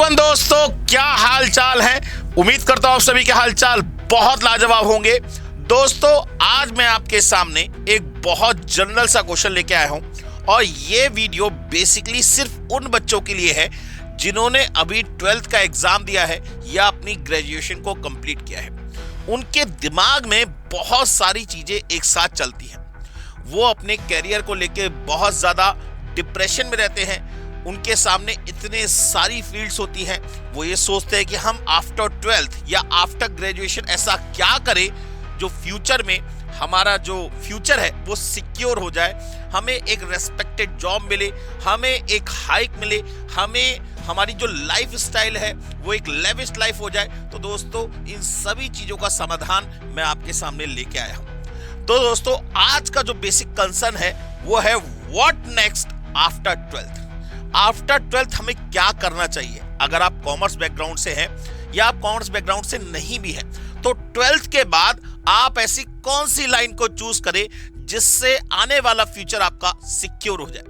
Everyone दोस्तों, क्या हाल चाल है। उम्मीद करता हूं आप सभी के हाल चाल बहुत लाजवाब होंगे। दोस्तों, आज मैं आपके सामने एक बहुत जनरल सा क्वेश्चन लेके आया हूं और ये वीडियो बेसिकली सिर्फ उन बच्चों के लिए है जिन्होंने अभी 12th का एग्जाम दिया है या अपनी ग्रेजुएशन को कंप्लीट किया है। उनके दिमाग में बहुत सारी चीजें एक साथ चलती हैं। वो अपने कैरियर को लेके बहुत ज्यादा डिप्रेशन में रहते हैं। उनके सामने इतने सारी फील्ड्स होती हैं, वो ये सोचते हैं कि हम आफ्टर 12th या आफ्टर ग्रेजुएशन ऐसा क्या करें जो फ्यूचर में हमारा जो फ्यूचर है वो सिक्योर हो जाए, हमें एक रेस्पेक्टेड जॉब मिले, हमें एक हाइक मिले, हमें हमारी जो लाइफ स्टाइल है वो एक लेविश लाइफ हो जाए। तो दोस्तों, इन सभी चीजों का समाधान मैं आपके सामने लेके आया हूं। तो दोस्तों, आज का जो बेसिक कंसर्न है वो है what next after 12th। After 12th हमें क्या करना चाहिए। अगर आप कॉमर्स बैकग्राउंड से हैं या आप कॉमर्स बैकग्राउंड से नहीं भी हैं, तो 12th के बाद आप ऐसी कौन सी लाइन को चूज करें जिससे आने वाला फ्यूचर आपका सिक्योर हो जाए।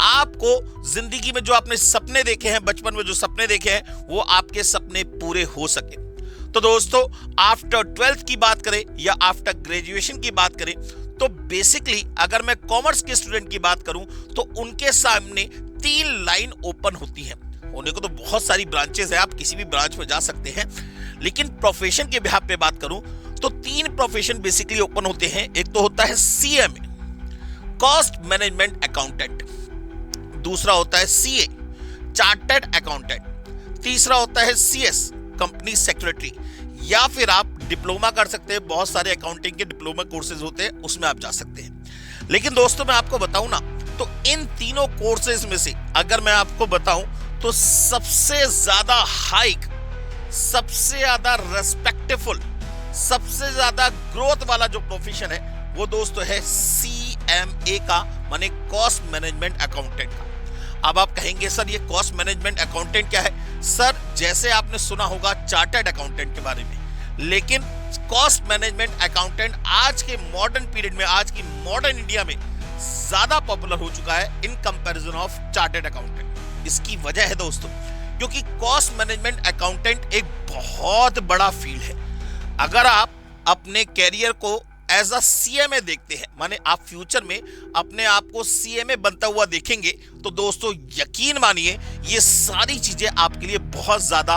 आपको जिंदगी में जो आपने सपने देखे हैं, बचपन में जो सपने देखे हैं, वो आपके सपने पूरे हो सके। तो दोस्तों, आफ्टर 12th की बात करें या आफ्टर ग्रेजुएशन की बात करें, तो बेसिकली अगर मैं कॉमर्स के स्टूडेंट की बात करूं तो उनके सामने 3 लाइन ओपन होती हैं। होने को तो बहुत सारी ब्रांचेस है, आप किसी भी ब्रांच में जा सकते हैं, लेकिन प्रोफेशन के बिहाफ पे बात करूं तो 3 प्रोफेशन बेसिकली ओपन होते हैं। एक तो होता है सीएमए, कॉस्ट मैनेजमेंट अकाउंटेंट। दूसरा होता है सीए, चार्टर्ड अकाउंटेंट। तीसरा होता है सीएस, कंपनी सेक्रेटरी। या फिर आप डिप्लोमा कर सकते हैं, बहुत सारे अकाउंटिंग के डिप्लोमा कोर्सेज होते हैं, उसमें आप जा सकते हैं। लेकिन दोस्तों, मैं आपको बताऊं ना, तो इन तीनों कोर्सेज में से अगर मैं आपको बताऊं तो सबसे ज्यादा हाइक, सबसे ज्यादा रेस्पेक्टफुल, सबसे ज्यादा ग्रोथ वाला जो प्रोफेशन है वो दोस्तों है सीएमए का, माने कॉस्ट मैनेजमेंट अकाउंटेंट का। अब आप कहेंगे सर ये कॉस्ट मैनेजमेंट अकाउंटेंट क्या है। सर, जैसे आपने सुना होगा चार्टर्ड अकाउंटेंट के बारे में, लेकिन कॉस्ट मैनेजमेंट अकाउंटेंट आज के मॉडर्न पीरियड में, आज की मॉडर्न इंडिया में ज्यादा पॉपुलर हो चुका है in comparison of chartered accountant. इसकी वजह है दोस्तों, क्योंकि कॉस्ट मैनेजमेंट अकाउंटेंट एक बहुत बड़ा फील्ड है। अगर आप अपने कैरियर को एज अ सीएमए देखते हैं, माने आप फ्यूचर में अपने आप को सीएमए बनता हुआ देखेंगे, तो दोस्तों यकीन मानिए ये सारी चीजें आपके लिए बहुत ज्यादा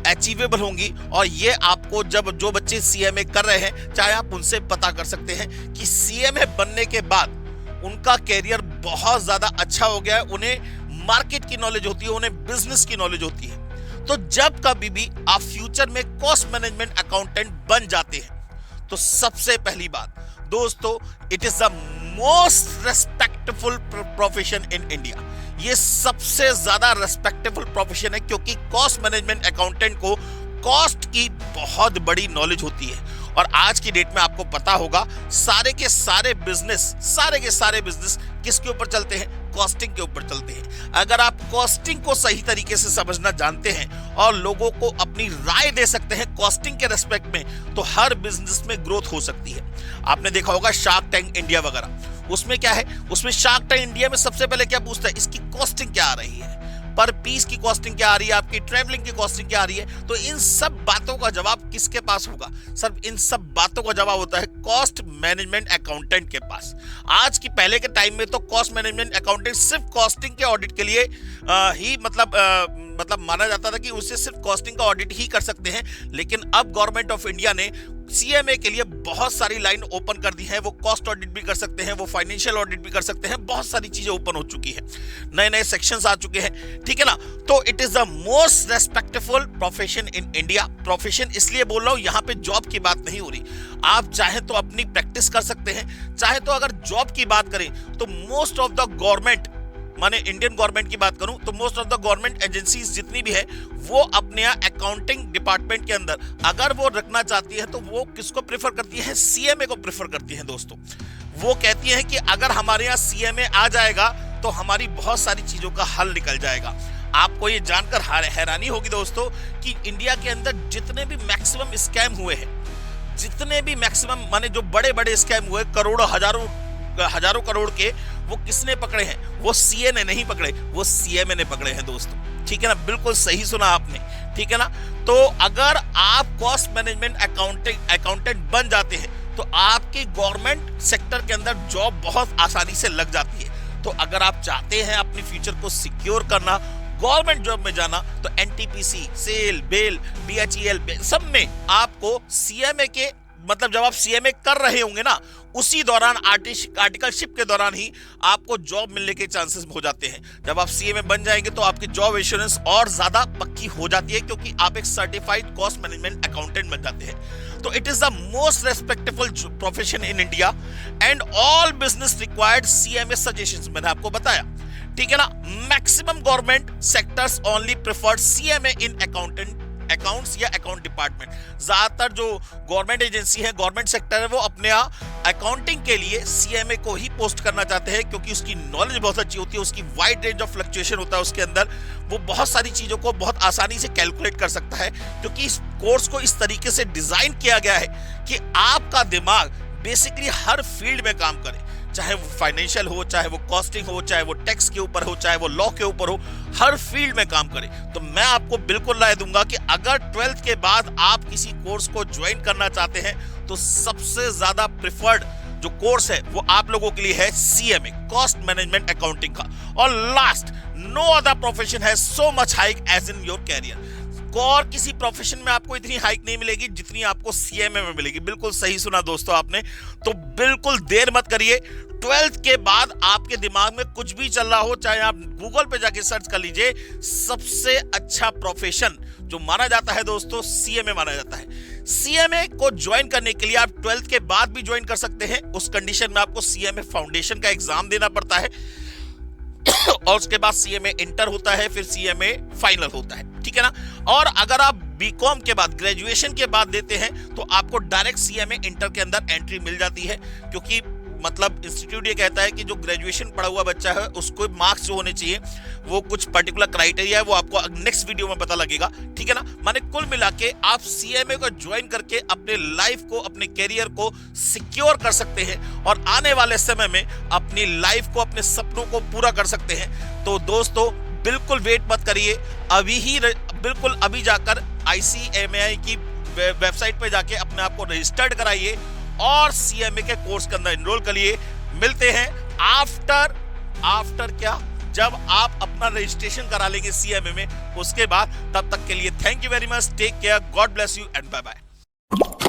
अचीवेबल होंगी। और ये आपको, जब जो बच्चे सीएमए कर रहे हैं, चाहे आप उनसे पता कर सकते हैं कि सीएमए बनने के बाद उनका कैरियर बहुत ज्यादा अच्छा हो गया है। उन्हें मार्केट की नॉलेज होती है, उन्हें बिजनेस की नॉलेज होती है। तो जब कभी भी आप फ्यूचर में कॉस्ट मैनेजमेंट अकाउंटेंट बन जाते हैं, तो सबसे पहली बात दोस्तों, it is the most respectful profession in India. ये सबसे ज्यादा रेस्पेक्टेबल प्रोफेशन है, क्योंकि कॉस्ट मैनेजमेंट अकाउंटेंट को कॉस्ट की बहुत बड़ी नॉलेज होती है। और आज की डेट में आपको पता होगा, सारे के सारे बिजनेस किसके ऊपर चलते हैं? कॉस्टिंग के ऊपर चलते हैं। अगर आप कॉस्टिंग को सही तरीके से समझना जानते हैं और लोगों को अपनी राय दे सकते हैं कॉस्टिंग के रेस्पेक्ट में, तो हर बिजनेस में ग्रोथ हो सकती है। आपने देखा होगा शार्क टैंक इंडिया वगैरह, उसमें क्या है, उसमें शार्क टैंक इंडिया में सबसे पहले क्या पूछता है? इसकी कॉस्टिंग क्या आ रही है, पर पीस की कॉस्टिंग क्या आ रही है, आपकी ट्रैवलिंग की कॉस्टिंग क्या आ रही है। तो इन सब बातों का जवाब किसके पास होगा? सर, इन सब बातों का जवाब होता है कॉस्ट मैनेजमेंट अकाउंटेंट के पास। आज की पहले के टाइम में तो कॉस्ट मैनेजमेंट अकाउंटेंट सिर्फ कॉस्टिंग के ऑडिट के लिए ही मतलब माना जाता था कि उससे सिर्फ कॉस्टिंग का ऑडिट ही कर सकते हैं। लेकिन अब गवर्नमेंट ऑफ इंडिया ने सीएमए के लिए बहुत सारी लाइन ओपन कर दी है। वो कॉस्ट ऑडिट भी कर सकते हैं, वो फाइनेंशियल ऑडिट भी कर सकते हैं, बहुत सारी चीजें ओपन हो चुकी है, नए नए सेक्शंस आ चुके हैं, ठीक है ना। तो it is the most respectful profession in India. Profession इसलिए बोल रहा हूं, यहां पे जॉब की बात नहीं हो रही। आप चाहे तो अपनी प्रैक्टिस कर सकते हैं, चाहे तो अगर जॉब की बात करें तो मोस्ट ऑफ द गवर्नमेंट, माने इंडियन गवर्नमेंट की बात करूं तो most of the government agencies जितनी भी है, वो अपने यहाँ अकाउंटिंग डिपार्टमेंट के अंदर अगर वो रखना चाहती है तो वो किसको प्रेफर करती है? सीएमए को प्रेफर करती है दोस्तों। वो कहती है कि अगर हमारे यहाँ सीएमए आ जाएगा तो हमारी बहुत सारी चीजों का हल निकल जाएगा। आपको ये जानकर हैरानी होगी दोस्तों कि इंडिया के अंदर जितने भी मैक्सिमम स्कैम हुए हैं, जितने भी मैक्सिमम माने जो बड़े बड़े स्कैम हुए, करोड़ों हजारों करोड़ के, वो किसने पकड़े हैं? वो सीए ने नहीं पकड़े, वो सीएमए ने पकड़े हैं दोस्तों। ठीक है ना, बिल्कुल सही सुना आपने, ठीक है ना। तो अगर आप कॉस्ट मैनेजमेंट अकाउंटेंट बन जाते हैं तो आपकी गवर्नमेंट सेक्टर के अंदर जॉब बहुत आसानी से लग जाती है। तो अगर आप चाहते हैं अपने फ्यूचर को सिक्योर करना, गवर्नमेंट जॉब में जाना, तो एनटीपीसी, सेल, बेल, बीएचईएल सब में आपको सीएमए के मतलब जब आप सीएमए कर रहे होंगे ना, उसी दौरान आर्टिकलशिप के दौरान ही आपको जॉब मिलने के चांसेस हो जाते हैं। जब आप सीएमए बन जाएंगे तो आपकी जॉब एश्योरेंस और ज्यादा पक्की हो जाती है, क्योंकि आप एक सर्टिफाइड कॉस्ट मैनेजमेंट अकाउंटेंट बन जाते हैं। तो it is the most respectable profession in India and all business required CMA suggestions, मैंने आपको बताया, ठीक है ना। Maximum government sectors only preferred CMA in accounts या अकाउंट डिपार्टमेंट। ज्यादातर जो गवर्नमेंट एजेंसी है, गवर्नमेंट सेक्टर है, वो अपने अकाउंटिंग के लिए सीएमए को ही पोस्ट करना चाहते हैं, क्योंकि उसकी नॉलेज बहुत अच्छी होती है, उसकी वाइड रेंज ऑफ फ्लक्चुएशन होता है उसके अंदर, वो बहुत सारी चीजों को बहुत आसानी से कैलकुलेट कर सकता है, क्योंकि इस कोर्स को इस तरीके से डिजाइन किया गया है कि आपका दिमाग बेसिकली हर फील्ड में काम करे, चाहे वो फाइनेंशियल हो, चाहे वो कॉस्टिंग हो, चाहे वो टैक्स के ऊपर हो, चाहे वो लॉ के ऊपर हो, हर फील्ड में काम करे। तो मैं आपको बिल्कुल राय दूंगा कि अगर 12th के बाद आप किसी कोर्स को ज्वाइन करना चाहते हैं तो सबसे ज्यादा प्रिफर्ड जो कोर्स है वो आप लोगों के लिए है सीएमए, कॉस्ट मैनेजमेंट अकाउंटिंग का। और last, no other profession has so much hike age in your career. और किसी प्रोफेशन में आपको इतनी हाइक नहीं मिलेगी जितनी आपको सीएमए में मिलेगी। बिल्कुल सही सुना दोस्तों आपने। तो बिल्कुल देर मत करिए, 12th के बाद आपके दिमाग में कुछ भी चल रहा हो, चाहे आप गूगल पे जाके सर्च कर लीजिए, सबसे अच्छा प्रोफेशन जो माना जाता है दोस्तों, सीएमए माना जाता है। सीएमए को ज्वाइन करने के लिए आप 12th के बाद भी ज्वाइन कर सकते हैं। उस कंडीशन में आपको सीएमए फाउंडेशन का एग्जाम देना पड़ता है और उसके बाद सीएमए इंटर होता है, फिर सीएमए फाइनल होता है, ठीक है ना। और अगर आप बीकॉम के बाद, ग्रेजुएशन के बाद देते हैं तो आपको डायरेक्ट सीएमए इंटर के अंदर एंट्री मिल जाती है, क्योंकि मतलब इंस्टीट्यूट ये कहता है कि जो ग्रेजुएशन पढ़ा हुआ बच्चा है उसको मार्क्स जो होने चाहिए वो कुछ पर्टिकुलर क्राइटेरिया है, वो आपको नेक्स्ट वीडियो में पता लगेगा, ठीक है ना। माने कुल मिला के आप सीएमए को ज्वाइन करके अपने लाइफ को, अपने कैरियर को सिक्योर कर सकते हैं और आने वाले समय में अपनी लाइफ को, अपने सपनों को पूरा कर सकते हैं। तो दोस्तों बिल्कुल वेट मत करिए, बिल्कुल अभी जाकर ICMAI की वेबसाइट पे जाके अपने आप को रजिस्टर्ड कराइए और सीएमए के कोर्स के अंदर एनरोल करिए। मिलते हैं आफ्टर क्या, जब आप अपना रजिस्ट्रेशन करा लेंगे सीएमए में, उसके बाद। तब तक के लिए thank you very much, take care, God bless you and bye bye.